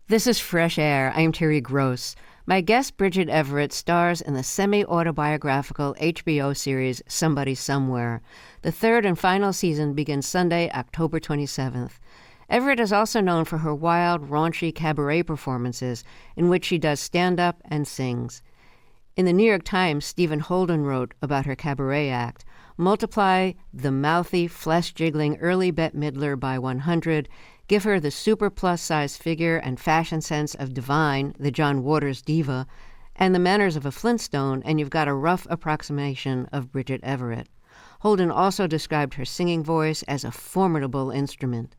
This is Fresh Air. I'm Terry Gross. My guest, Bridget Everett, stars in the semi-autobiographical HBO series Somebody Somewhere. The third and final season begins Sunday, October 27th. Everett is also known for her wild, raunchy cabaret performances in which she does stand-up and sings. In the New York Times, Stephen Holden wrote about her cabaret act, multiply the mouthy, flesh-jiggling early Bette Midler by 100, give her the super plus-size figure and fashion sense of Divine, the John Waters diva, and the manners of a Flintstone, and you've got a rough approximation of Bridget Everett. Holden also described her singing voice as a formidable instrument.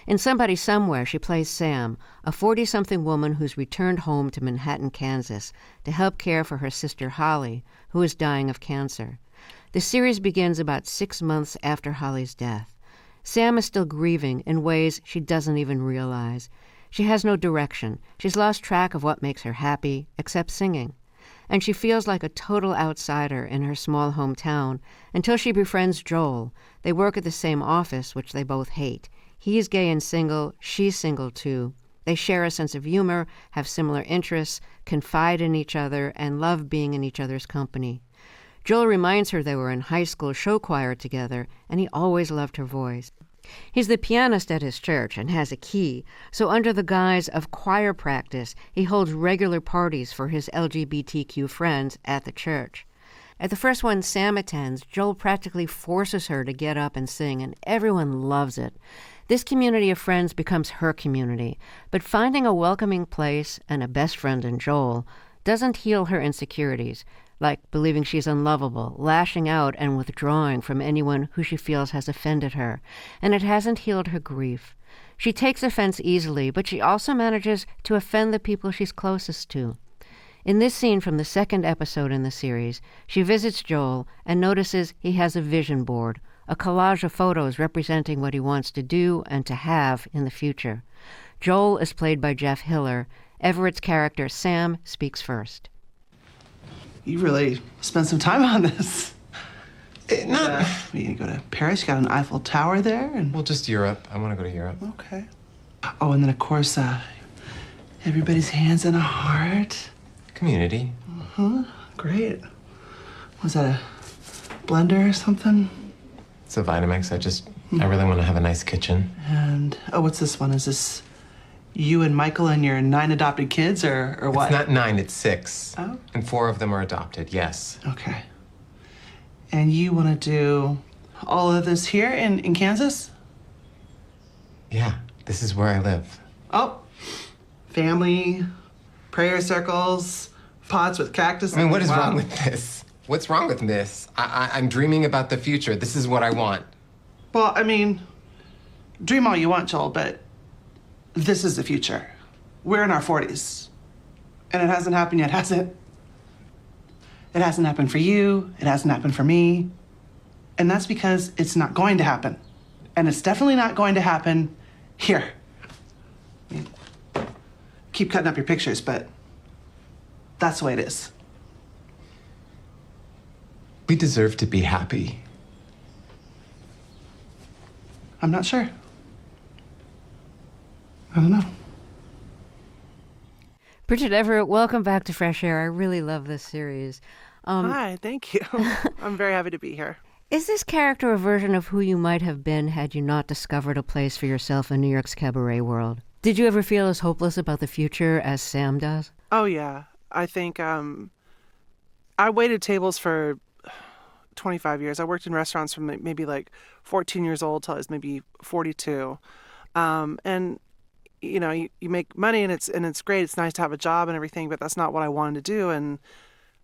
In Somebody Somewhere, she plays Sam, a 40-something woman who's returned home to Manhattan, Kansas, to help care for her sister Holly, who is dying of cancer. The series begins about 6 months after Holly's death. Sam is still grieving in ways she doesn't even realize. She has no direction. She's lost track of what makes her happy, except singing. And she feels like a total outsider in her small hometown until she befriends Joel. They work at the same office, which they both hate. He's gay and single. She's single, too. They share a sense of humor, have similar interests, confide in each other, and love being in each other's company. Joel reminds her they were in high school show choir together, and he always loved her voice. He's the pianist at his church and has a key, so under the guise of choir practice, he holds regular parties for his LGBTQ friends at the church. At the first one Sam attends, Joel practically forces her to get up and sing, and everyone loves it. This community of friends becomes her community, but finding a welcoming place and a best friend in Joel doesn't heal her insecurities, like believing she's unlovable, lashing out and withdrawing from anyone who she feels has offended her, and it hasn't healed her grief. She takes offense easily, but she also manages to offend the people she's closest to. In this scene from the second episode in the series, she visits Joel and notices he has a vision board, a collage of photos representing what he wants to do and to have in the future. Joel is played by Jeff Hiller. Everett's character, Sam, speaks first. You really spent some time on this. Not... You go to Paris, you got an Eiffel Tower there? And Well, just Europe. I want to go to Europe. Okay. Oh, and then, of course, everybody's hands in a heart. Community. Uh-huh. Great. Was that a blender or something? It's a Vitamix. I really want to have a nice kitchen. And, what's this one? Is this you and Michael and your 9 adopted kids, or what? It's not 9, it's 6. Oh. And 4 of them are adopted, yes. Okay. And you want to do all of this here in Kansas? Yeah, this is where I live. Oh, family, prayer circles, pots with cactus. I mean, what is Wow. wrong with this? What's wrong with this? I'm dreaming about the future. This is what I want. Well, I mean, dream all you want, Joel, but this is the future. We're in our 40s. And it hasn't happened yet, has it? It hasn't happened for you. It hasn't happened for me. And that's because it's not going to happen. And it's definitely not going to happen here. I mean, keep cutting up your pictures, but that's the way it is. We deserve to be happy. I'm not sure. I don't know. Bridget Everett, welcome back to Fresh Air. I really love this series. Hi, thank you. I'm very happy to be here. Is this character a version of who you might have been had you not discovered a place for yourself in New York's cabaret world? Did you ever feel as hopeless about the future as Sam does? Oh, yeah. I think I waited tables for 25 years. I worked in restaurants from maybe like 14 years old till I was maybe 42. And you know, you make money and it's great. It's nice to have a job and everything, but that's not what I wanted to do. And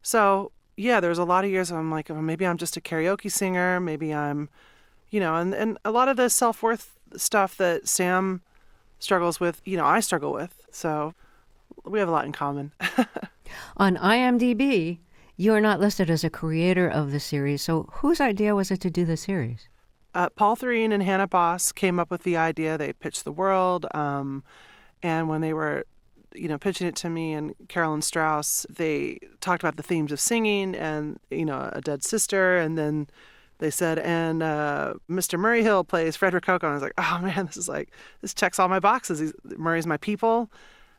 so, yeah, there's a lot of years I'm like, oh, maybe I'm just a karaoke singer. Maybe I'm, you know, and a lot of the self-worth stuff that Sam struggles with, you know, I struggle with. So we have a lot in common. On IMDb, you are not listed as a creator of the series. So whose idea was it to do the series? Paul Thureen and Hannah Boss came up with the idea. They pitched the world. And when they were, you know, pitching it to me and Carolyn Strauss, they talked about the themes of singing and, you know, a dead sister. And then they said, and Mr. Murray Hill plays Frederick Coco. And I was like, oh, man, this checks all my boxes. Murray's my people.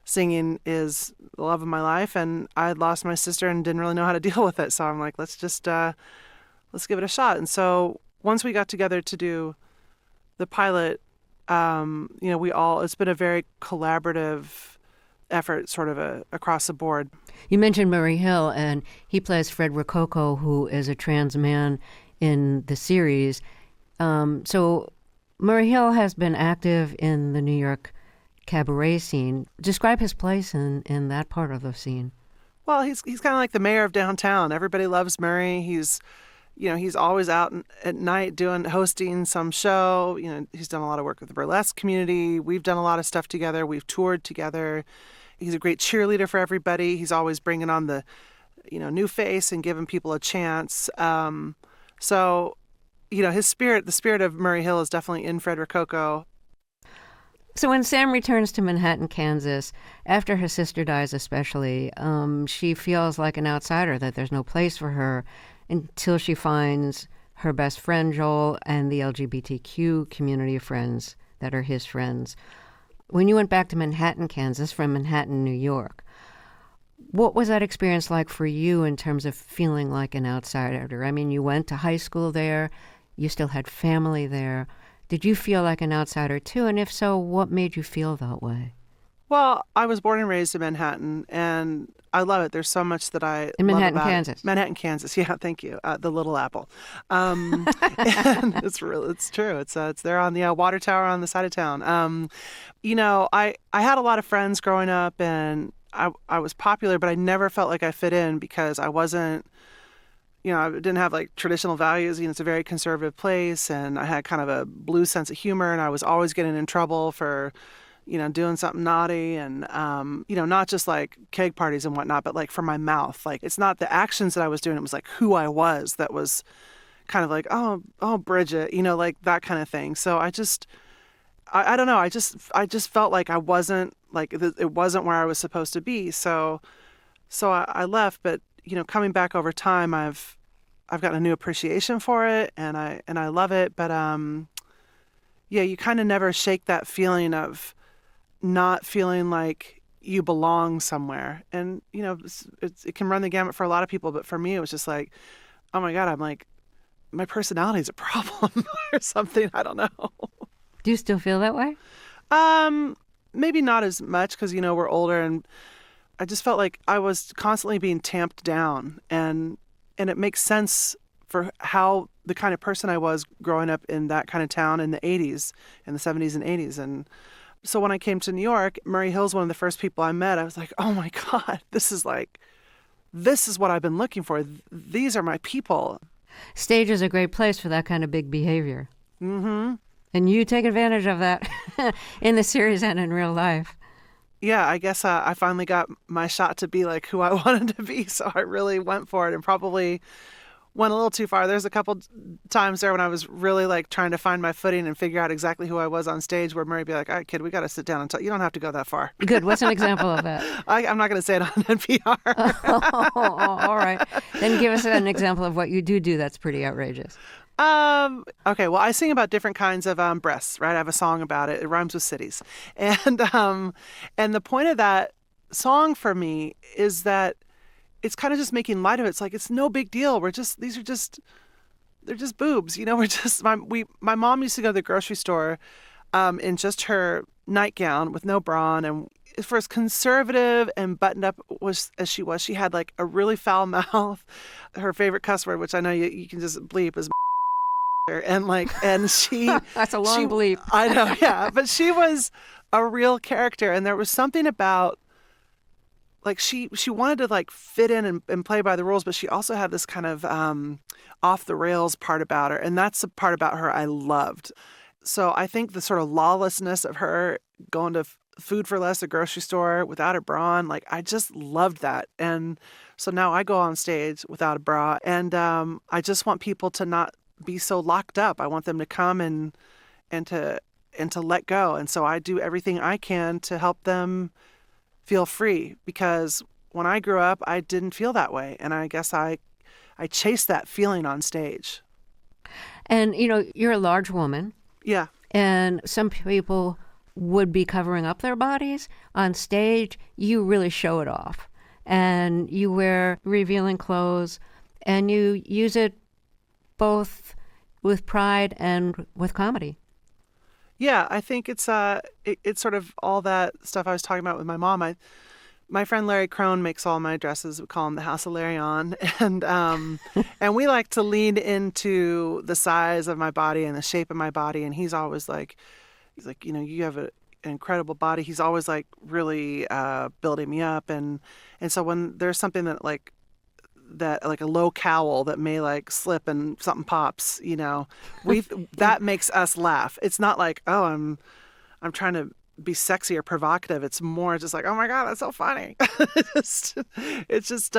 singing is the love of my life, and I had lost my sister and didn't really know how to deal with it. So I'm like, let's give it a shot. And so once we got together to do the pilot, it's been a very collaborative effort, sort of across the board. You mentioned Murray Hill, and he plays Fred Rococo, who is a trans man in the series. So Murray Hill has been active in the New York cabaret scene. Describe his place in that part of the scene. Well, he's kind of like the mayor of downtown. Everybody loves Murray. He's always out at night hosting some show. He's done a lot of work with the burlesque community. We've done a lot of stuff together. We've toured together. He's a great cheerleader for everybody. He's always bringing on the, new face and giving people a chance. So, his spirit, the spirit of Murray Hill, is definitely in Fred Rococo. So when Sam returns to Manhattan, Kansas, after her sister dies especially, she feels like an outsider, that there's no place for her until she finds her best friend, Joel, and the LGBTQ community of friends that are his friends. When you went back to Manhattan, Kansas from Manhattan, New York, what was that experience like for you in terms of feeling like an outsider? I mean, you went to high school there, you still had family there. Did you feel like an outsider too? And if so, what made you feel that way? Well, I was born and raised in Manhattan, and I love it. There's so much that I in love Manhattan, about Kansas. Manhattan, Kansas. Yeah, thank you. The Little Apple. And it's true. It's there on the water tower on the side of town. I had a lot of friends growing up, and I was popular, but I never felt like I fit in because I wasn't. I didn't have like traditional values. It's a very conservative place, and I had kind of a blue sense of humor, and I was always getting in trouble for, doing something naughty, and not just like keg parties and whatnot, but like for my mouth. Like, it's not the actions that I was doing; it was like who I was that was kind of like, oh, Bridget, like that kind of thing. So I don't know. I just felt like I wasn't it wasn't where I was supposed to be. So I left, but. Coming back over time, I've gotten a new appreciation for it, and I love it. But you kind of never shake that feeling of not feeling like you belong somewhere. And it can run the gamut for a lot of people, but for me, it was just like, oh my God, I'm like, my personality is a problem or something. I don't know. Do you still feel that way? Maybe not as much because we're older, and I just felt like I was constantly being tamped down, and it makes sense for how the kind of person I was growing up in that kind of town in the 80s, in the 70s and 80s. And so when I came to New York, Murray Hill's one of the first people I met. I was like, oh my God, this is what I've been looking for. These are my people. Stage is a great place for that kind of big behavior. Mm-hmm. And you take advantage of that in the series and in real life. Yeah, I guess I finally got my shot to be like who I wanted to be, so I really went for it and probably went a little too far. There's a couple times there when I was really like trying to find my footing and figure out exactly who I was on stage where Murray would be like, all right, kid, we got to sit down and talk. You don't have to go that far. Good. What's an example of that? I'm not going to say it on NPR. All right. Then give us an example of what you do that's pretty outrageous. Okay, well, I sing about different kinds of breasts, right? I have a song about it. It rhymes with cities. And the point of that song for me is that it's kind of just making light of it. It's like, it's no big deal. They're just boobs. My mom used to go to the grocery store in just her nightgown with no bra on, and for as conservative and buttoned up as she was, she had like a really foul mouth. Her favorite cuss word, which I know you can just bleep, is and she that's a long bleep. I know, yeah, but she was a real character, and there was something about like she wanted to like fit in and play by the rules, but she also had this kind of off the rails part about her, and that's the part about her I loved. So I think the sort of lawlessness of her going to Food for Less, a grocery store without a bra on, like I just loved that. And so now I go on stage without a bra, and I just want people to not be so locked up. I want them to come and to let go. And so I do everything I can to help them feel free, because when I grew up, I didn't feel that way. And I guess I chased that feeling on stage. And, you're a large woman. Yeah. And some people would be covering up their bodies. On stage, you really show it off. And you wear revealing clothes, and you use it both with pride and with comedy. Yeah, I think it's sort of all that stuff I was talking about with my mom. My friend Larry Crone makes all my dresses. We call him the House of Larry on, and we like to lean into the size of my body and the shape of my body. And he's like, you have an incredible body. He's always like really building me up, and so when there's something that like a low cowl that may like slip and something pops, that makes us laugh. It's not like, oh, I'm trying to be sexy or provocative. It's more just like, oh my God, that's so funny. it's just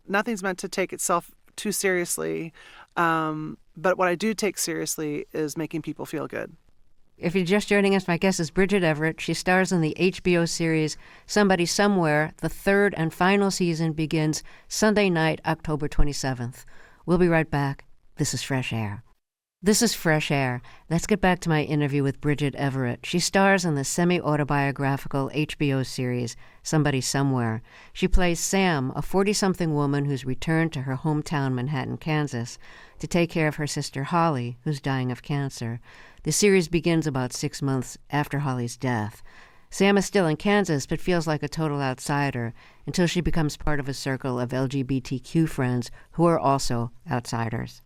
nothing's meant to take itself too seriously. But what I do take seriously is making people feel good. If you're just joining us, my guest is Bridget Everett. She stars in the HBO series Somebody Somewhere. The third and final season begins Sunday night, October 27th. We'll be right back. This is Fresh Air. This is Fresh Air. Let's get back to my interview with Bridget Everett. She stars in the semi-autobiographical HBO series Somebody Somewhere. She plays Sam, a 40-something woman who's returned to her hometown, Manhattan, Kansas, to take care of her sister Holly, who's dying of cancer. The series begins about 6 months after Holly's death. Sam is still in Kansas, but feels like a total outsider until she becomes part of a circle of LGBTQ friends who are also outsiders.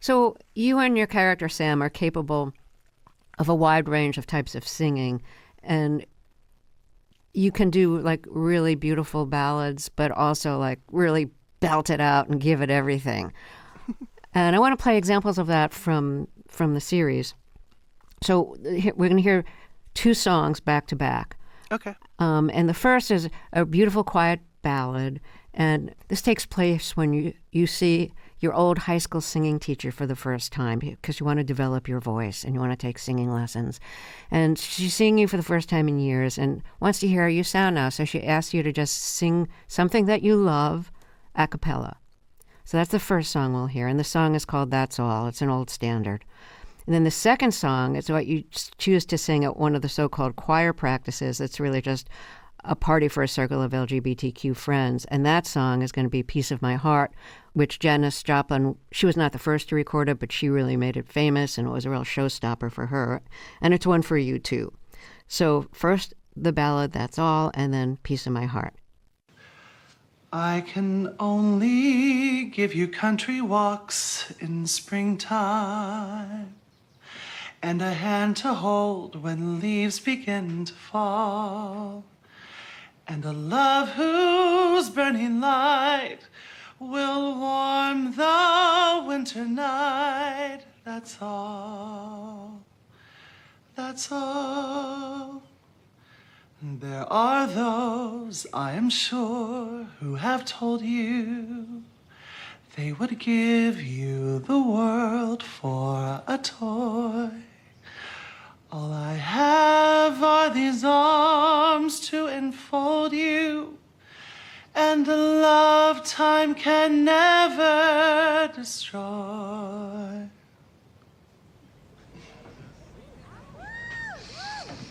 So you and your character, Sam, are capable of a wide range of types of singing, and you can do like really beautiful ballads, but also like really belt it out and give it everything. And I want to play examples of that from the series. So we're going to hear 2 songs back to back. Okay. And the first is a beautiful, quiet ballad. And this takes place when you see your old high school singing teacher for the first time because you want to develop your voice and you want to take singing lessons. And she's seeing you for the first time in years and wants to hear how you sound now. So she asks you to just sing something that you love a cappella. So that's the first song we'll hear. And the song is called That's All. It's an old standard. And then the second song is what you choose to sing at one of the so-called choir practices. It's really just a party for a circle of LGBTQ friends. And that song is going to be Piece of My Heart, which Janis Joplin, she was not the first to record it, but she really made it famous, and it was a real showstopper for her. And it's one for you, too. So first, the ballad, That's All, and then Piece of My Heart. I can only give you country walks in springtime, and a hand to hold when leaves begin to fall, and a love whose burning light will warm the winter night. That's all. That's all. There are those, I am sure, who have told you they would give you the world for a toy. All I have are these arms to enfold you, and a love time can never destroy.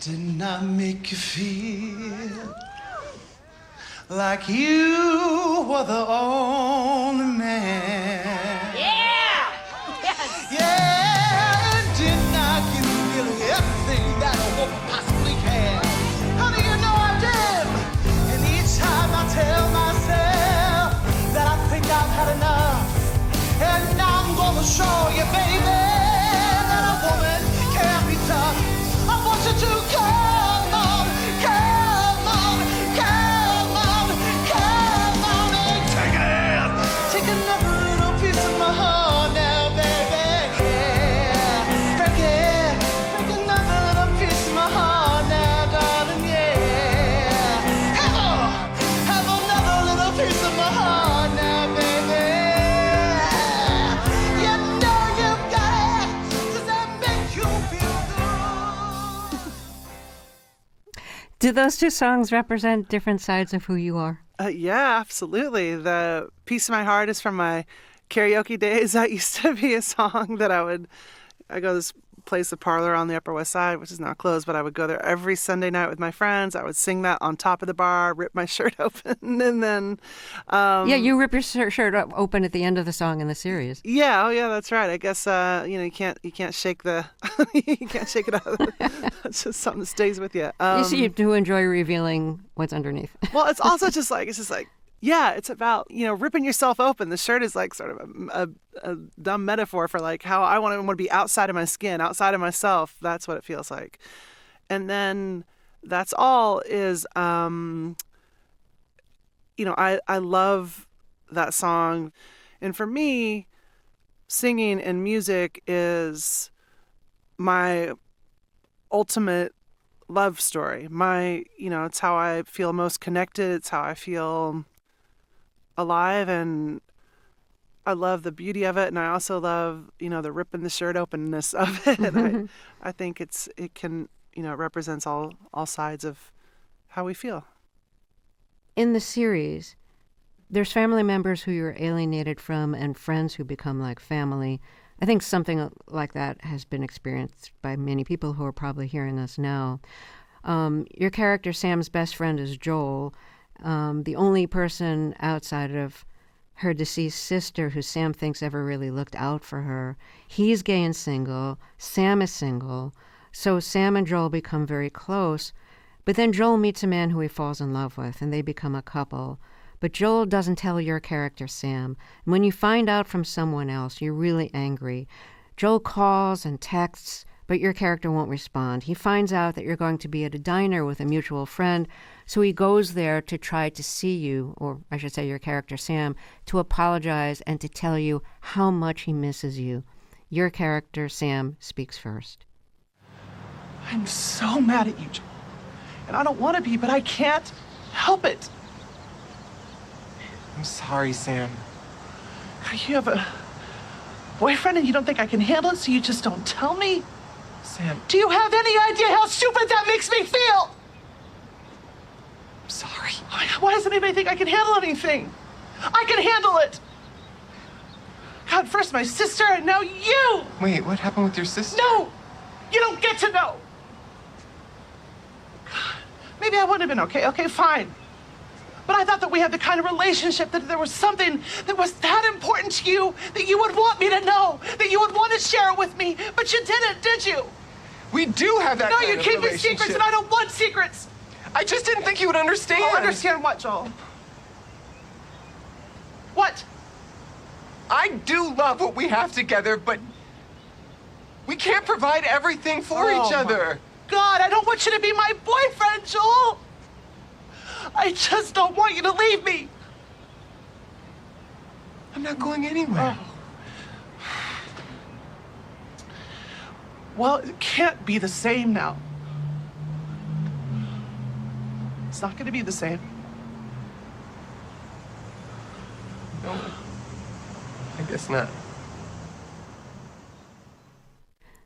Didn't I make you feel like you were the only man? Yeah! Yes! Yeah, didn't I give you really everything that a woman possibly can? Honey, you know I did. And each time I tell myself that I think I've had enough, and I'm gonna show you, baby, that a woman can be tough. I want you to come on, come on, come on, come on and take it. Take another little piece of my heart now, baby. Yeah, break another little piece of my heart now, darling. Yeah, have another little piece of my heart now, baby. You know you've got it. Does that make you feel good? Do those 2 songs represent different sides of who you are? Yeah, absolutely. The Piece of My Heart is from my karaoke days. That used to be a song that I go to this place, a parlor on the Upper West Side, which is now closed, but I would go there every Sunday night with my friends. I would sing that on top of the bar, rip my shirt open, and then Yeah, you rip your shirt open at the end of the song in the series. yeah, oh yeah, that's right. I guess you can't shake the you can't shake it out. It's just something that stays with you. You see, you do enjoy revealing what's underneath. Well, it's also just like yeah, it's about ripping yourself open. The shirt is like sort of a dumb metaphor for like how I want to be outside of my skin, outside of myself. That's what it feels like. And then that's all is I love that song, and for me, singing and music is my ultimate love story. It's how I feel most connected. It's how I feel alive, and I love the beauty of it, and I also love the ripping the shirt openness of it. And I think it can it represents all sides of how we feel. In the series, there's family members who you're alienated from and friends who become like family. I think something like that has been experienced by many people who are probably hearing us now. Your character, Sam's best friend, is Joel, the only person outside of her deceased sister who Sam thinks ever really looked out for her. He's gay and single. Sam is single. So Sam and Joel become very close. But then Joel meets a man who he falls in love with, and they become a couple. But Joel doesn't tell your character, Sam. And when you find out from someone else, you're really angry. Joel calls and texts, but your character won't respond. He finds out that you're going to be at a diner with a mutual friend, so he goes there to try to see you, or I should say your character, Sam, to apologize and to tell you how much he misses you. Your character, Sam, speaks first. I'm so mad at you, Joel. And I don't want to be, but I can't help it. I'm sorry, Sam. You have a boyfriend and you don't think I can handle it, so you just don't tell me? Sam, Do you have any idea how stupid that makes me feel? I'm sorry. Why doesn't anybody think I can handle anything? I can handle it. God, first my sister and now you. Wait, what happened with your sister? No, you don't get to know. God, maybe I wouldn't have been okay. Okay, fine. But I thought that we had the kind of relationship that there was something that was that important to you that you would want me to know, that you would want to share it with me. But you didn't, did you? We do have that No, kind you of keep me relationship. secrets, and I don't want secrets. I just didn't think you would understand. Oh, understand what, Joel? What? I do love what we have together, but we can't provide everything for each other. God, I don't want you to be my boyfriend, Joel. I just don't want you to leave me. I'm not going anywhere. Well, it can't be the same now. It's not going to be the same. No, I guess not.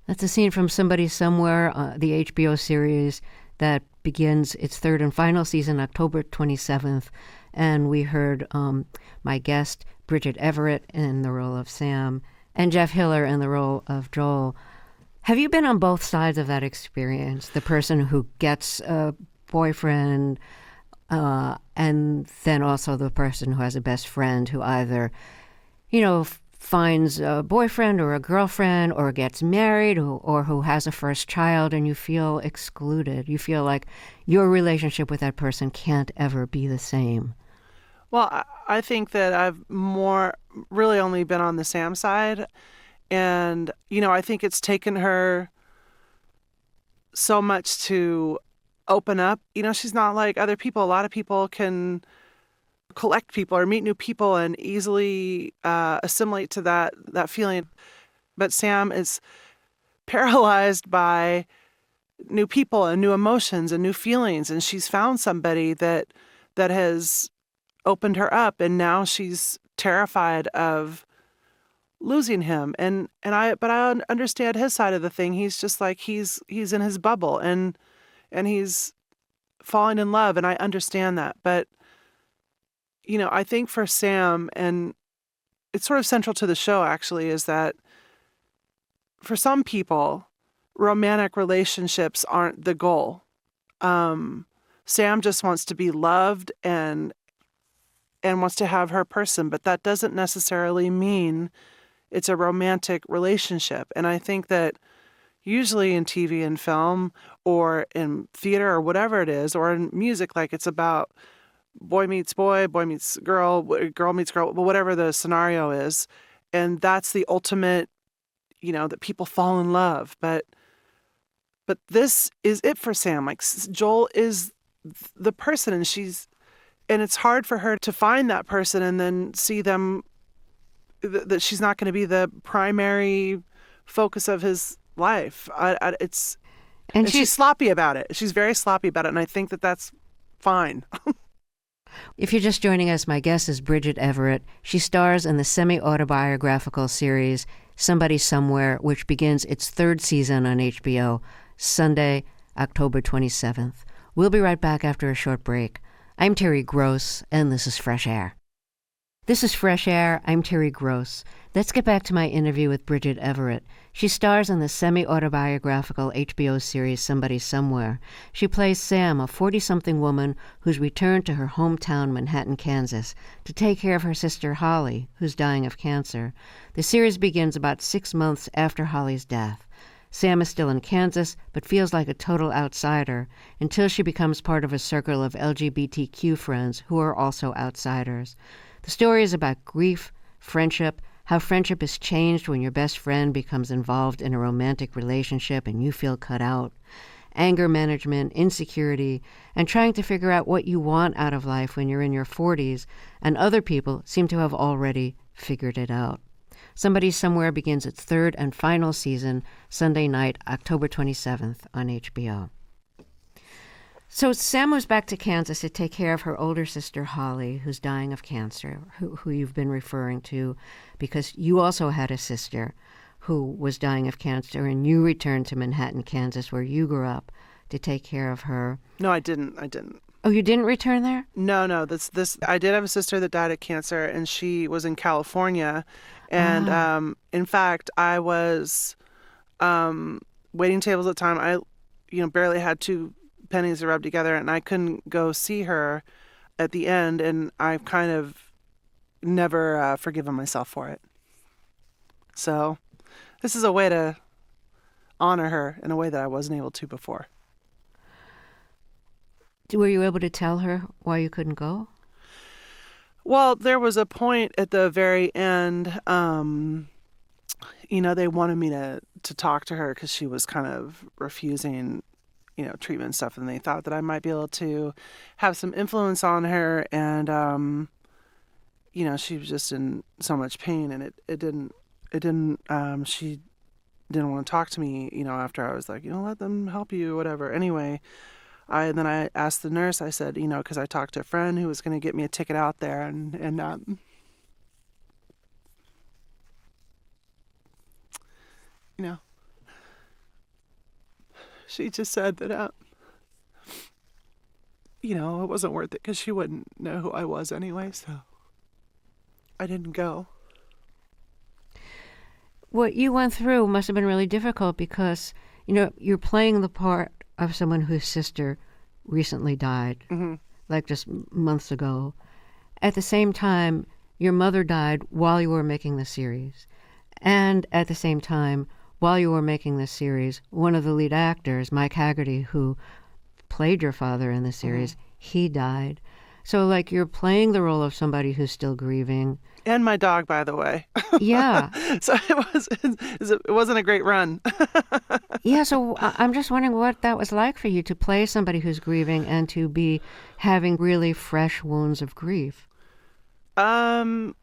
That's a scene from Somebody Somewhere, the HBO series that begins its third and final season October 27th. And we heard my guest, Bridget Everett, in the role of Sam, and Jeff Hiller in the role of Joel. Have you been on both sides of that experience? The person who gets a boyfriend, and then also the person who has a best friend who either, finds a boyfriend or a girlfriend or gets married or who has a first child, and you feel excluded. You feel like your relationship with that person can't ever be the same. Well, I think that I've really only been on the Sam side. And, I think it's taken her so much to open up. She's not like other people. A lot of people can collect people or meet new people and easily assimilate to that feeling. But Sam is paralyzed by new people and new emotions and new feelings. And she's found somebody that has opened her up. And now she's terrified of losing him. But I understand his side of the thing. He's just like, he's in his bubble and he's falling in love. And I understand that. But, I think for Sam, and it's sort of central to the show actually, is that for some people, romantic relationships aren't the goal. Sam just wants to be loved and wants to have her person, but that doesn't necessarily mean it's a romantic relationship. And I think that usually in TV and film or in theater or whatever it is, or in music, like it's about boy meets boy, boy meets girl, girl meets girl, whatever the scenario is. And that's the ultimate, that people fall in love. But this is it for Sam. Like Joel is the person, and it's hard for her to find that person and then see them, that she's not going to be the primary focus of his life. And she's sloppy about it. She's very sloppy about it. And I think that that's fine. If you're just joining us, my guest is Bridget Everett. She stars in the semi-autobiographical series Somebody Somewhere, which begins its third season on HBO, Sunday, October 27th. We'll be right back after a short break. I'm Terry Gross, and this is Fresh Air. This is Fresh Air. I'm Terry Gross. Let's get back to my interview with Bridget Everett. She stars in the semi-autobiographical HBO series Somebody Somewhere. She plays Sam, a 40-something woman who's returned to her hometown, Manhattan, Kansas, to take care of her sister Holly, who's dying of cancer. The series begins about 6 months after Holly's death. Sam is still in Kansas, but feels like a total outsider until she becomes part of a circle of LGBTQ friends who are also outsiders. The story is about grief, friendship, how friendship is changed when your best friend becomes involved in a romantic relationship and you feel cut out, anger management, insecurity, and trying to figure out what you want out of life when you're in your 40s, and other people seem to have already figured it out. Somebody Somewhere begins its third and final season Sunday night, October 27th on HBO. So Sam moves back to Kansas to take care of her older sister, Holly, who's dying of cancer, who you've been referring to because you also had a sister who was dying of cancer, and you returned to Manhattan, Kansas, where you grew up, to take care of her. No, I didn't. Oh, you didn't return there? No. This. I did have a sister that died of cancer, and she was in California. And in fact, I was waiting tables at the time. I, barely had 2 pennies to rub together, and I couldn't go see her at the end, and I've kind of never forgiven myself for it. So this is a way to honor her in a way that I wasn't able to before. Were you able to tell her why you couldn't go? Well, there was a point at the very end, they wanted me to talk to her because she was kind of refusing treatment and stuff, and they thought that I might be able to have some influence on her, and she was just in so much pain, and she didn't want to talk to me, after I was like, let them help you, whatever. Anyway, then I asked the nurse, I said, because I talked to a friend who was going to get me a ticket out there, and she just said that, it wasn't worth it because she wouldn't know who I was anyway, so I didn't go. What you went through must have been really difficult because, you're playing the part of someone whose sister recently died, like just months ago. At the same time, your mother died while you were making the series. And at the same time, while you were making this series, one of the lead actors, Mike Haggerty, who played your father in the series, he died. So, you're playing the role of somebody who's still grieving. And my dog, by the way. Yeah. So it wasn't a great run. Yeah, so I'm just wondering what that was like for you to play somebody who's grieving and to be having really fresh wounds of grief. It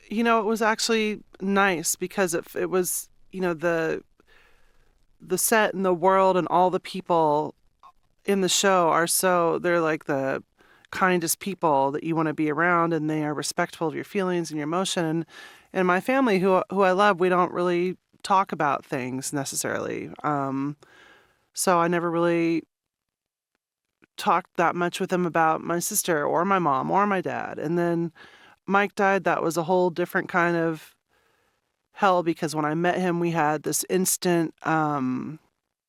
was actually nice because it was, the set and the world and all the people in the show they're like the kindest people that you want to be around, and they are respectful of your feelings and your emotion. And my family, who I love, we don't really talk about things necessarily. So I never really talked that much with them about my sister or my mom or my dad. And then Mike died. That was a whole different kind of hell, because when I met him, we had this instant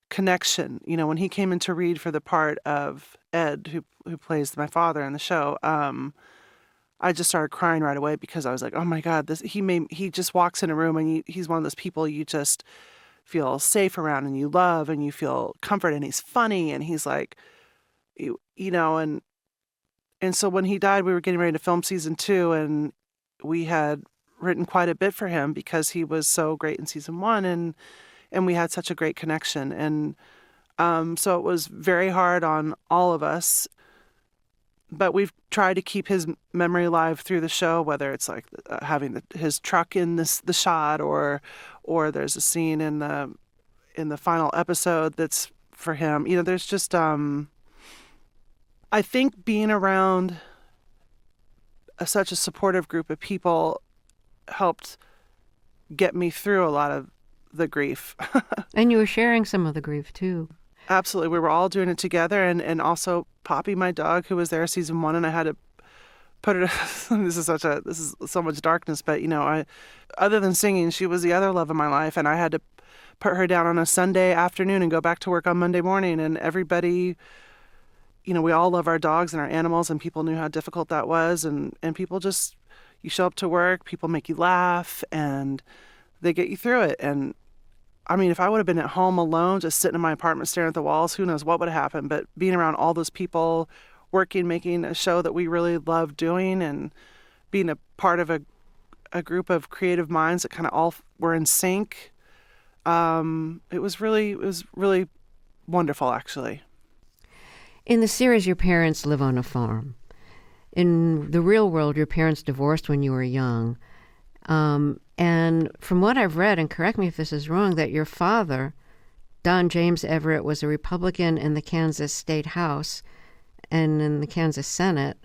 connection. You know, when he came in to read for the part of Ed, who plays my father in the show, I just started crying right away because I was like, oh my God, he just walks in a room and he's one of those people you just feel safe around and you love and you feel comfort, and he's funny and he's like, you know, and so when he died, we were getting ready to film season 2, and we had written quite a bit for him because he was so great in season 1, and we had such a great connection. And so it was very hard on all of us, but we've tried to keep his memory alive through the show, whether it's like having his truck in the shot, or there's a scene in the final episode that's for him. You know, there's just I think being around such a supportive group of people helped get me through a lot of the grief. And you were sharing some of the grief too. Absolutely. We were all doing it together, and also Poppy, my dog, who was there season 1, and I had to put it, this is so much darkness, but you know, other than singing, she was the other love of my life, and I had to put her down on a Sunday afternoon and go back to work on Monday morning. And everybody, you know, we all love our dogs and our animals, and people knew how difficult that was. And people just, you show up to work, people make you laugh, and they get you through it. And I mean, if I would have been at home alone, just sitting in my apartment staring at the walls, who knows what would have happened. But being around all those people, working, making a show that we really love doing, and being a part of a group of creative minds that kind of all were in sync, it was really wonderful, actually. In the series, your parents live on a farm. In the real world, your parents divorced when you were young. And from what I've read, and correct me if this is wrong, that your father, Don James Everett, was a Republican in the Kansas State House and in the Kansas Senate.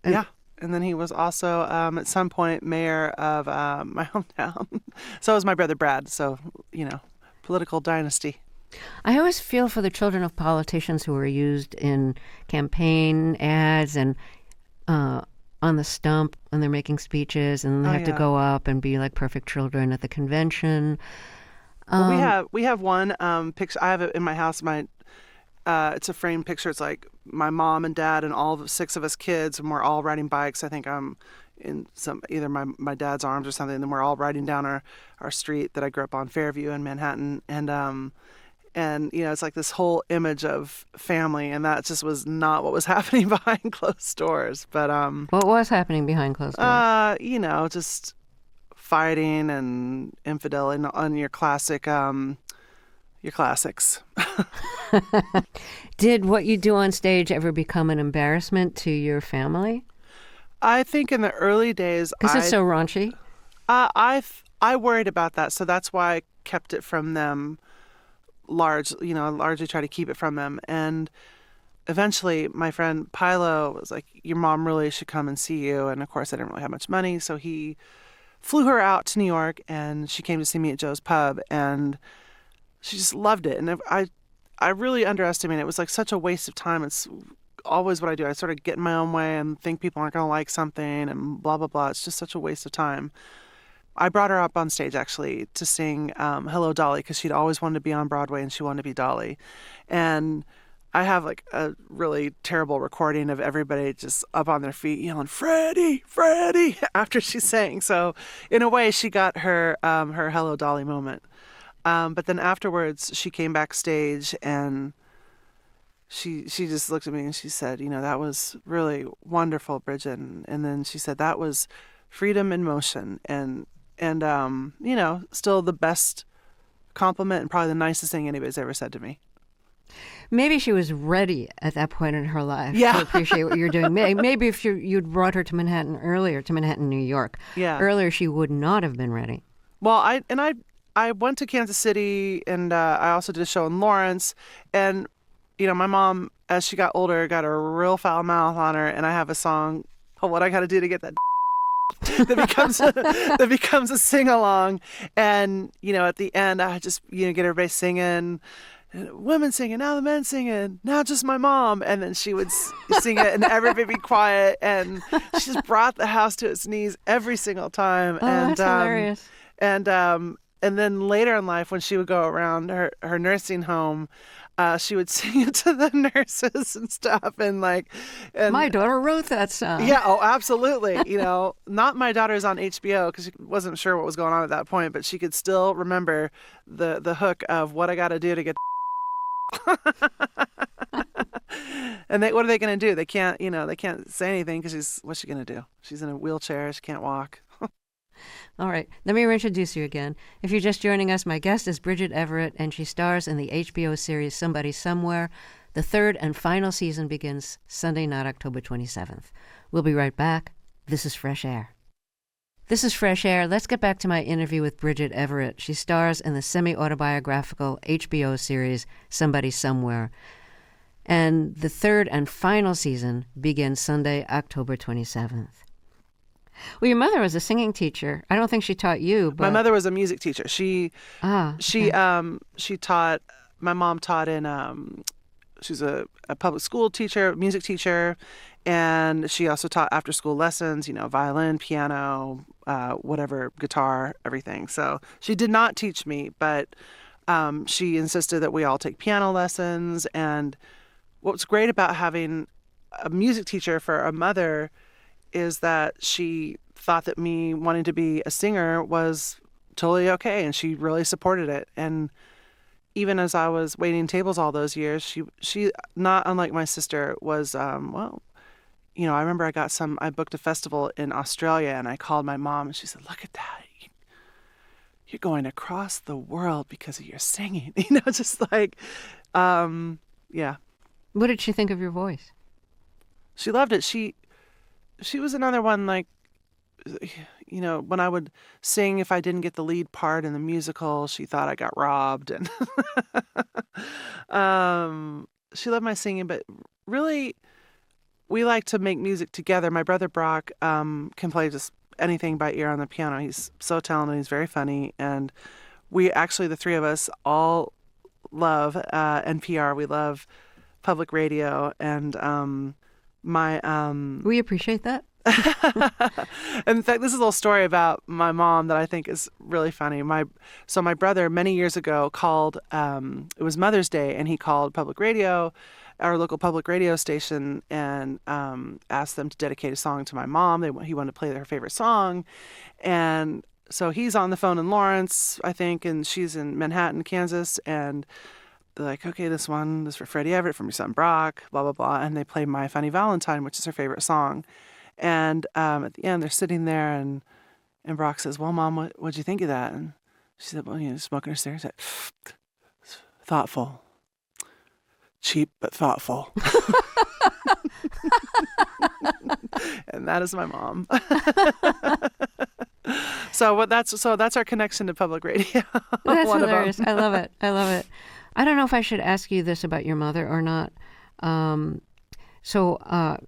Yeah. And then he was also, at some point, mayor of my hometown. So was my brother Brad. So, you know, political dynasty. I always feel for the children of politicians who are used in campaign ads and on the stump when they're making speeches, and they have to go up and be like perfect children at the convention. Well, we have one picture. I have it in my house. It's a framed picture. It's like my mom and dad and all 6 of us kids, and we're all riding bikes. I think I'm in either my dad's arms or something. And then we're all riding down our street that I grew up on, Fairview in Manhattan, and you know, it's like this whole image of family, and that just was not what was happening behind closed doors. But what was happening behind closed doors? You know, just fighting and infidelity on your classics. Did what you do on stage ever become an embarrassment to your family? I think in the early days, because it's so raunchy. I worried about that, so that's why I kept it from them. Largely try to keep it from them. And eventually my friend Pilo was like, your mom really should come and see you. And of course I didn't really have much money, so he flew her out to New York, and she came to see me at Joe's Pub, and she just loved it. And I really underestimated it. It was like such a waste of time. It's always what I do. I sort of get in my own way and think people aren't going to like something and blah, blah, blah. It's just such a waste of time. I brought her up on stage, actually, to sing Hello, Dolly, because she'd always wanted to be on Broadway, and she wanted to be Dolly. And I have, like, a really terrible recording of everybody just up on their feet yelling, Freddie, Freddie, after she sang. So, in a way, she got her Hello, Dolly moment. But then afterwards, she came backstage, and she just looked at me, and she said, you know, that was really wonderful, Bridget. And then she said, that was freedom in motion. And you know, still the best compliment and probably the nicest thing anybody's ever said to me. Maybe she was ready at that point in her life to appreciate what you're doing. Maybe if you'd brought her to Manhattan earlier, to Manhattan, New York, earlier, she would not have been ready. Well, I went to Kansas City, and I also did a show in Lawrence. And, you know, my mom, as she got older, got a real foul mouth on her. And I have a song, What I Got to Do to Get That that becomes a sing-along. And, you know, at the end, I just, you know, get everybody singing, women singing, now the men singing, now just my mom. And then she would sing it, and everybody be quiet. And she just brought the house to its knees every single time. Oh, and that's hilarious. And then later in life, when she would go around her nursing home, she would sing it to the nurses and stuff, and My daughter wrote that song. yeah, oh, absolutely. Not My Daughter's on HBO because she wasn't sure what was going on at that point, but she could still remember the hook of what I got to do to get. And what are they going to do? They can't, they can't say anything because what's she going to do? She's in a wheelchair. She can't walk. All right, let me introduce you again. If you're just joining us, my guest is Bridget Everett, and she stars in the HBO series Somebody Somewhere. The third and final season begins Sunday night, October 27th. We'll be right back. This is Fresh Air. This is Fresh Air. Let's get back to my interview with Bridget Everett. She stars in the semi-autobiographical HBO series Somebody Somewhere. And the third and final season begins Sunday, October 27th. Well, your mother was a singing teacher. I don't think she taught you, but My mother was a music teacher. She taught. My mom taught in. She's a public school teacher, music teacher, and she also taught after school lessons. Violin, piano, whatever, guitar, everything. So she did not teach me, but she insisted that we all take piano lessons. And what's great about having a music teacher for a mother is that she thought that me wanting to be a singer was totally okay, and she really supported it. And even as I was waiting tables all those years, she not unlike my sister was I remember I booked a festival in Australia, and I called my mom, and she said, "Look at that. You're going across the world because of your singing." Just yeah. what did she think of your voice? She loved it. She was another one, when I would sing, if I didn't get the lead part in the musical, she thought I got robbed. And she loved my singing, but really, we like to make music together. My brother Brock can play just anything by ear on the piano. He's so talented. He's very funny. And we actually, the three of us, all love NPR. We love public radio. And We appreciate that. in fact, this is a little story about my mom that I think is really funny. My brother many years ago called, it was Mother's Day, and he called public radio, our local public radio station, and asked them to dedicate a song to my mom. He wanted to play her favorite song. And so he's on the phone in Lawrence, I think, and she's in Manhattan, Kansas, and they're like, okay, this one is for Freddie Everett from your son Brock, blah, blah, blah. And they play My Funny Valentine, which is her favorite song. And at the end, they're sitting there, and Brock says, well, Mom, what'd you think of that? And she said, well, smoking her cigarette. Thoughtful. Cheap, but thoughtful. And that is my mom. So that's our connection to public radio. That's hilarious. I love it. I don't know if I should ask you this about your mother or not.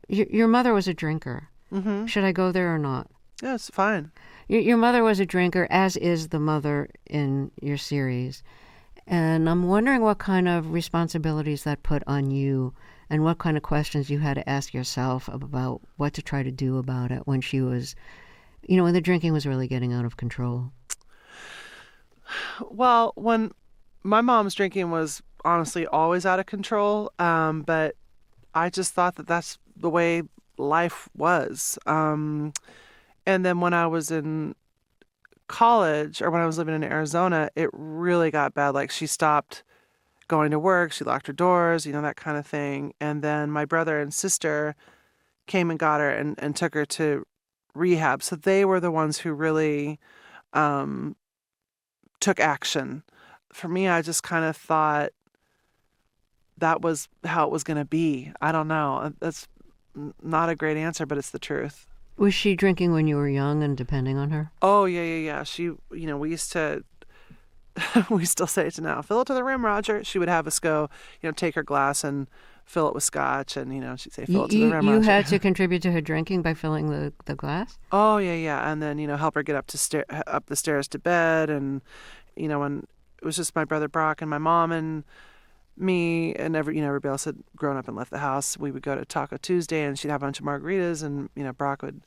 Your mother was a drinker. Mm-hmm. Should I go there or not? Yeah, it's fine. Your mother was a drinker, as is the mother in your series. And I'm wondering what kind of responsibilities that put on you, and what kind of questions you had to ask yourself about what to try to do about it when she was, when the drinking was really getting out of control. Well, when my mom's drinking was honestly always out of control, but I just thought that that's the way life was. And then when I was in college, or when I was living in Arizona, it really got bad. Like, she stopped going to work, she locked her doors, that kind of thing. And then my brother and sister came and got her and took her to rehab. So they were the ones who really took action. For me, I just kind of thought that was how it was going to be. I don't know. That's not a great answer, but it's the truth. Was she drinking when you were young and depending on her? Oh, yeah. She, we used to, we still say it now, fill it to the rim, Roger. She would have us go, take her glass and fill it with scotch, and, she'd say, fill it to the rim, Roger. You had to contribute to her drinking by filling the glass? Oh, yeah. And then, help her get up the stairs to bed. And, when it was just my brother Brock and my mom and me, and everybody else had grown up and left the house, we would go to Taco Tuesday, and she'd have a bunch of margaritas, and Brock would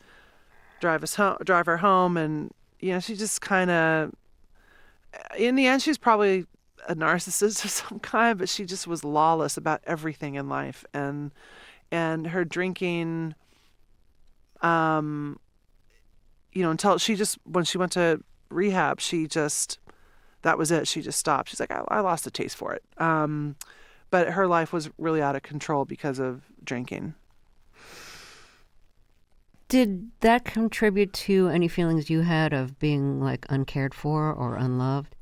drive her home, and she just kind of, in the end, she's probably a narcissist of some kind, but she just was lawless about everything in life. And her drinking, until when she went to rehab, that was it. She just stopped. She's like, I lost a taste for it. But her life was really out of control because of drinking. Did that contribute to any feelings you had of being like uncared for or unloved?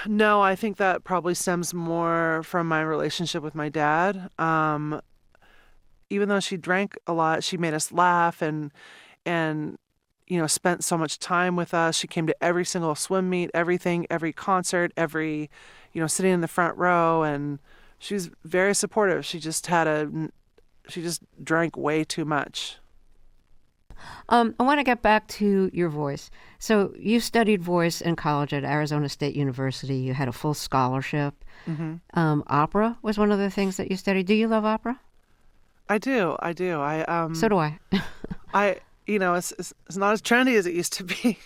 No, I think that probably stems more from my relationship with my dad. Even though she drank a lot, she made us laugh and spent so much time with us. She came to every single swim meet, everything, every concert, every, sitting in the front row, and she was very supportive. She just drank way too much. I want to get back to your voice. So you studied voice in college at Arizona State University. You had a full scholarship. Mm-hmm. Opera was one of the things that you studied. Do you love opera? I do. So do I. It's not as trendy as it used to be.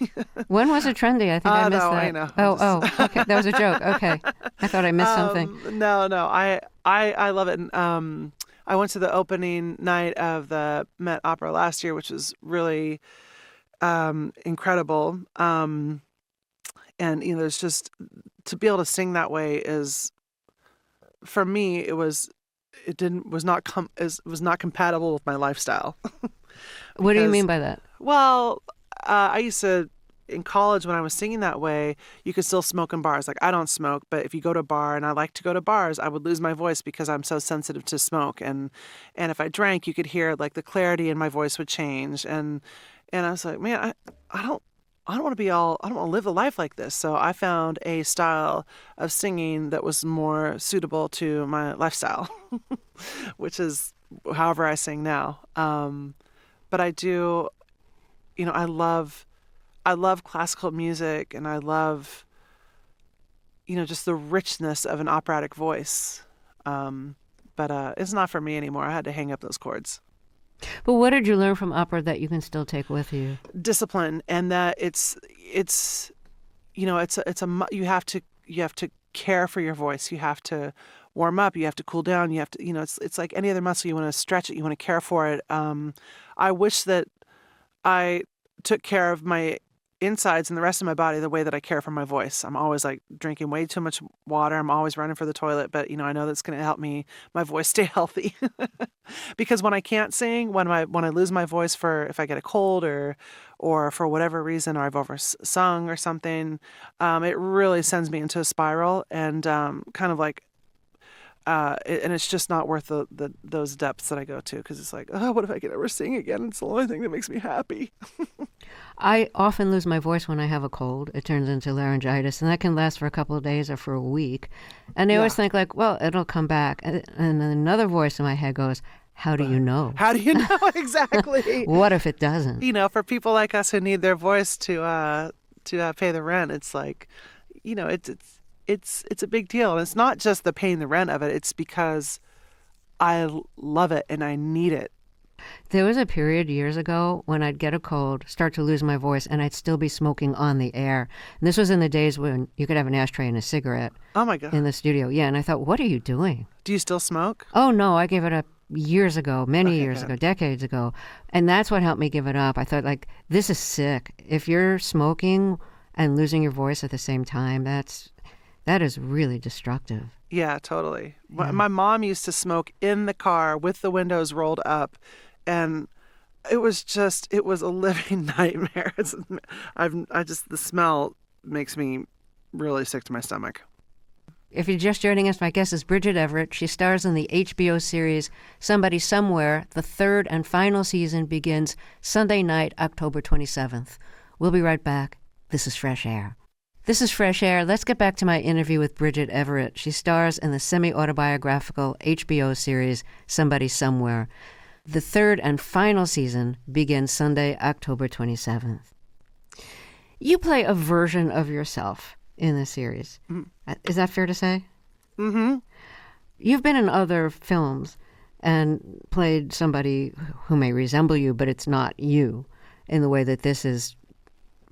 When was it trendy? I think I missed no, that. I know. Okay. That was a joke. Okay. I thought I missed something. No. I love it. And, I went to the opening night of the Met Opera last year, which was really incredible. And it's just to be able to sing that way is, for me, it was not compatible with my lifestyle. What do you mean by that? Well, I used to, in college, when I was singing that way, you could still smoke in bars. Like, I don't smoke, but if you go to a bar, and I like to go to bars, I would lose my voice because I'm so sensitive to smoke. And if I drank, you could hear like the clarity in my voice would change. And I was like, man, I don't want to live a life like this. So I found a style of singing that was more suitable to my lifestyle, which is however I sing now. But I do, I love classical music, and I love, just the richness of an operatic voice. But it's not for me anymore. I had to hang up those chords. But what did you learn from opera that you can still take with you? Discipline, and that you have to care for your voice. You have to warm up. You have to cool down. You have to, it's like any other muscle. You want to stretch it. You want to care for it. I wish that I took care of my insides and the rest of my body the way that I care for my voice. I'm always like drinking way too much water. I'm always running for the toilet, but I know that's going to help my voice stay healthy. Because when I can't sing, when I lose my voice if I get a cold or for whatever reason, or I've oversung or something, it really sends me into a spiral, and kind of like, and it's just not worth those depths that I go to, because it's like, oh, what if I can ever sing again? It's the only thing that makes me happy. I often lose my voice when I have a cold. It turns into laryngitis, and that can last for a couple of days or for a week. And I always think like, well, it'll come back. And then another voice in my head goes, how do you know? How do you know? Exactly. What if it doesn't? For people like us who need their voice to pay the rent, it's like, it's a big deal. And it's not just the paying the rent of it. It's because I love it and I need it. There was a period years ago when I'd get a cold, start to lose my voice, and I'd still be smoking on the air. And this was in the days when you could have an ashtray and a cigarette. Oh, my God. In the studio. Yeah, and I thought, what are you doing? Do you still smoke? Oh, no, I gave it up years ago, many years ago, decades ago. And that's what helped me give it up. I thought, like, this is sick. If you're smoking and losing your voice at the same time, that is really destructive. Yeah, totally. Yeah. My mom used to smoke in the car with the windows rolled up, and it was a living nightmare. The smell makes me really sick to my stomach. If you're just joining us, my guest is Bridget Everett. She stars in the HBO series Somebody Somewhere. The third and final season begins Sunday night, October 27th. We'll be right back. This is Fresh Air. This is Fresh Air. Let's get back to my interview with Bridget Everett. She stars in the semi-autobiographical HBO series Somebody Somewhere. The third and final season begins Sunday, October 27th. You play a version of yourself in the series. Mm-hmm. Is that fair to say? Mm-hmm. You've been in other films and played somebody who may resemble you, but it's not you. in the way that this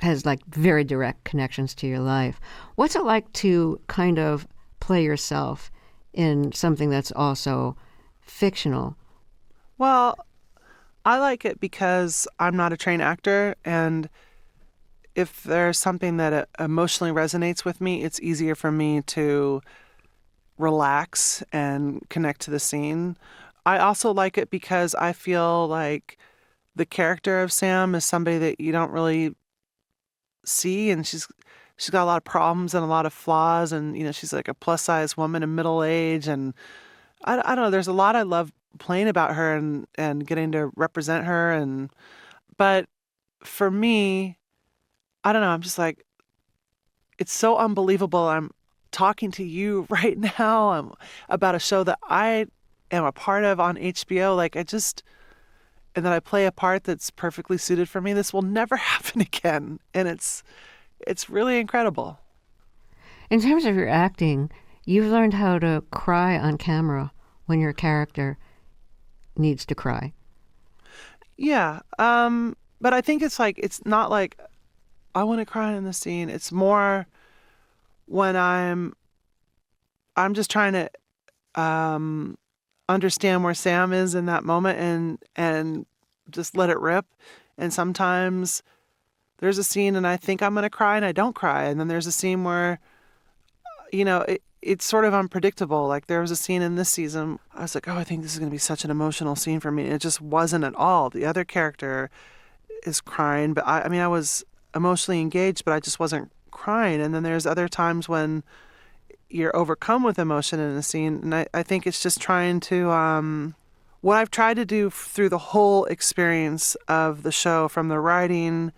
has like very direct connections to your life. What's it like to kind of play yourself in something that's also fictional? Well, I like it because I'm not a trained actor, and if there's something that emotionally resonates with me, it's easier for me to relax and connect to the scene. I also like it because I feel like the character of Sam is somebody that you don't really see, and she's got a lot of problems and a lot of flaws, and she's like a plus size woman in middle age, and I don't know, there's a lot I love playing about her and getting to represent her, but for me, I don't know, I'm just like, it's so unbelievable I'm talking to you right now about a show that I am a part of on HBO. Like, and that I play a part that's perfectly suited for me. This will never happen again. And it's really incredible. In terms of your acting, you've learned how to cry on camera when your character needs to cry. Yeah. But I think it's not like I want to cry in the scene. It's more when I'm just trying to understand where Sam is in that moment and just let it rip. And sometimes there's a scene and I think I'm going to cry and I don't cry. And then there's a scene where, it's sort of unpredictable. Like, there was a scene in this season, I was like, oh, I think this is going to be such an emotional scene for me. And it just wasn't at all. The other character is crying, but I mean, I was emotionally engaged, but I just wasn't crying. And then there's other times when you're overcome with emotion in a scene. And I think it's just trying to, what I've tried to do through the whole experience of the show, from the writing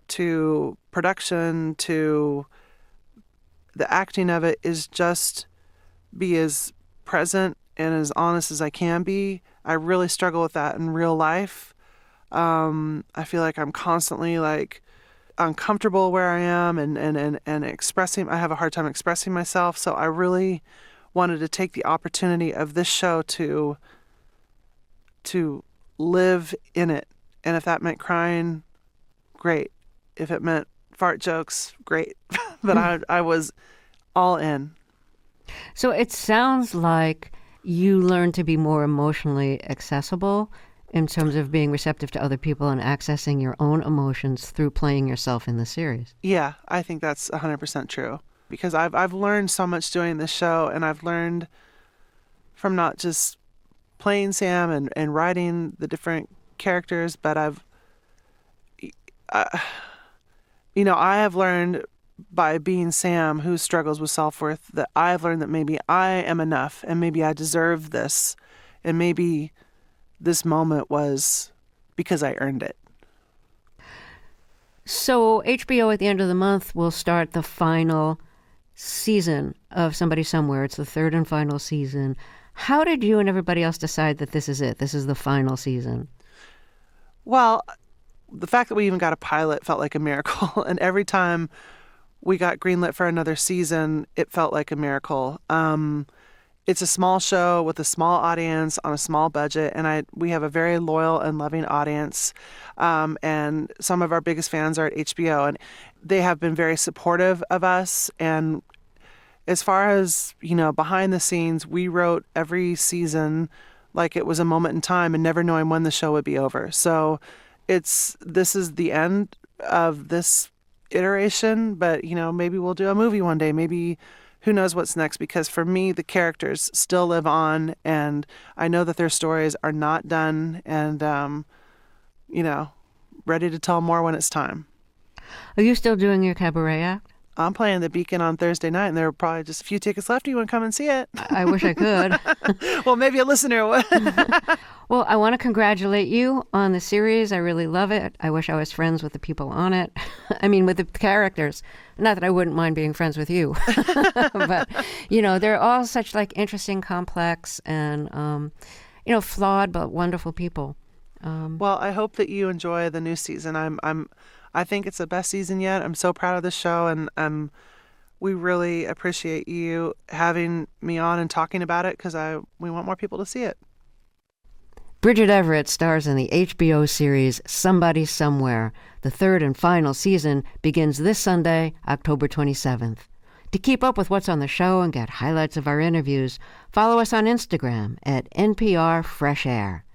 to production to the acting of it, is just be as present and as honest as I can be. I really struggle with that in real life. I feel like I'm constantly like uncomfortable where I am and expressing. I have a hard time expressing myself. So I really wanted to take the opportunity of this show to live in it. And if that meant crying, great. If it meant fart jokes, great. But I was all in. So it sounds like you learned to be more emotionally accessible in terms of being receptive to other people and accessing your own emotions through playing yourself in the series. Yeah, I think that's 100% true. Because I've learned so much doing this show, and I've learned from not just playing Sam and writing the different characters, but I have learned by being Sam, who struggles with self-worth, that I've learned that maybe I am enough and maybe I deserve this, and maybe this moment was because I earned it. So HBO at the end of the month will start the final season of Somebody Somewhere. It's the third and final season. How did you and everybody else decide that this is it? This is the final season? Well, the fact that we even got a pilot felt like a miracle. And every time we got greenlit for another season, it felt like a miracle. It's a small show with a small audience on a small budget, and we have a very loyal and loving audience. And some of our biggest fans are at HBO, and they have been very supportive of us. And as far as, behind the scenes, we wrote every season like it was a moment in time and never knowing when the show would be over. So this is the end of this iteration, but maybe we'll do a movie one day. Maybe who knows what's next, because for me, the characters still live on, and I know that their stories are not done, and ready to tell more when it's time. Are you still doing your cabaret act? I'm playing the Beacon on Thursday night, and there are probably just a few tickets left. You want to come and see it? I wish I could. Well, maybe a listener would. Well, I want to congratulate you on the series. I really love it. I wish I was friends with the people on it. I mean, with the characters. Not that I wouldn't mind being friends with you. But, they're all such like interesting, complex, and, flawed but wonderful people. Well, I hope that you enjoy the new season. I think it's the best season yet. I'm so proud of the show, and we really appreciate you having me on and talking about it, because we want more people to see it. Bridget Everett stars in the HBO series Somebody Somewhere. The third and final season begins this Sunday, October 27th. To keep up with what's on the show and get highlights of our interviews, follow us on Instagram at NPR Fresh Air.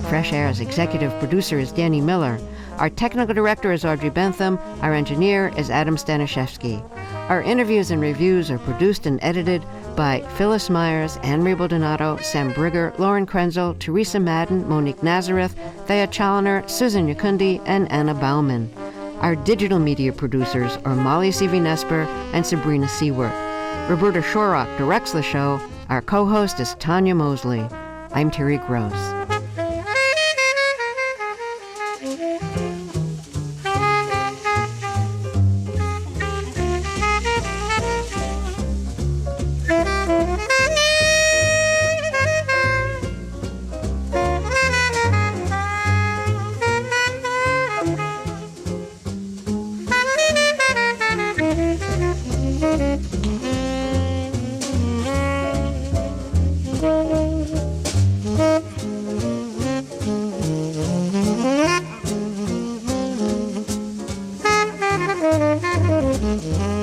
Fresh Air's executive producer is Danny Miller. Our technical director is Audrey Bentham. Our engineer is Adam Staniszewski. Our interviews and reviews are produced and edited by Phyllis Myers, Anne-Marie Baldonado, Sam Brigger, Lauren Krenzel, Teresa Madden, Monique Nazareth, Thea Challoner, Susan Yakundi, and Anna Bauman. Our digital media producers are Molly Seavy-Nesper and Sabrina Seward. Roberta Shorrock directs the show. Our co-host is Tanya Mosley. I'm Terry Gross. Mm-hmm.